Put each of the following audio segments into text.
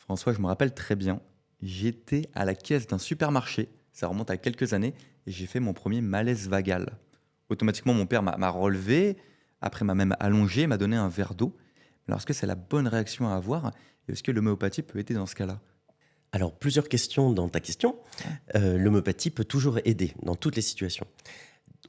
François, je me rappelle très bien, j'étais à la caisse d'un supermarché, ça remonte à quelques années, et j'ai fait mon premier malaise vagal. Automatiquement, mon père m'a relevé, après m'a même allongé, m'a donné un verre d'eau. Alors, est-ce que c'est la bonne réaction à avoir? Et est-ce que l'homéopathie peut aider dans ce cas-là? Alors, plusieurs questions dans ta question. L'homéopathie peut toujours aider dans toutes les situations.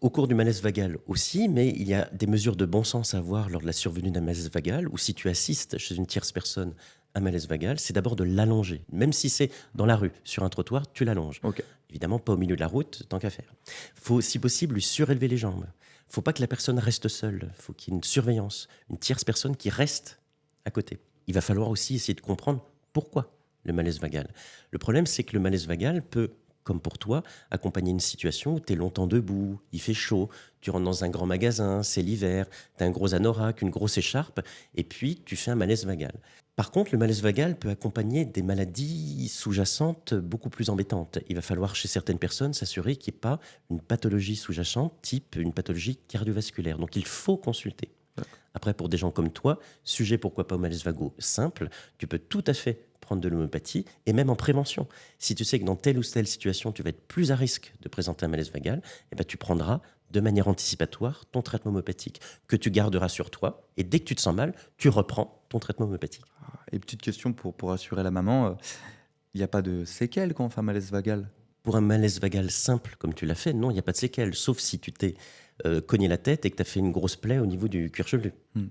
Au cours du malaise vagal aussi, mais il y a des mesures de bon sens à avoir lors de la survenue d'un malaise vagal, ou si tu assistes chez une tierce personne à un malaise vagal, c'est d'abord de l'allonger. Même si c'est dans la rue, sur un trottoir, tu l'allonges. Ok. Évidemment, pas au milieu de la route, tant qu'à faire. Faut, si possible, lui surélever les jambes. Faut pas que la personne reste seule. Faut qu'il y ait une surveillance, une tierce personne qui reste à côté. Il va falloir aussi essayer de comprendre pourquoi le malaise vagal. Le problème, c'est que le malaise vagal peut, comme pour toi, accompagner une situation où tu es longtemps debout, il fait chaud, tu rentres dans un grand magasin, c'est l'hiver, tu as un gros anorak, une grosse écharpe, et puis tu fais un malaise vagal. Par contre, le malaise vagal peut accompagner des maladies sous-jacentes beaucoup plus embêtantes. Il va falloir, chez certaines personnes, s'assurer qu'il n'y ait pas une pathologie sous-jacente, type une pathologie cardiovasculaire. Donc il faut consulter. Après, pour des gens comme toi, sujet pourquoi pas au malaise vago simple, tu peux tout à fait prendre de l'homéopathie, et même en prévention. Si tu sais que dans telle ou telle situation, tu vas être plus à risque de présenter un malaise vagal, eh ben, tu prendras de manière anticipatoire ton traitement homéopathique, que tu garderas sur toi, et dès que tu te sens mal, tu reprends ton traitement homéopathique. Et petite question pour rassurer la maman, il n'y a pas de séquelles quand on fait un malaise vagal? Pour un malaise vagal simple, comme tu l'as fait, non, il n'y a pas de séquelles, sauf si tu t'es cogné la tête et que tu as fait une grosse plaie au niveau du cuir chevelu. Hmm.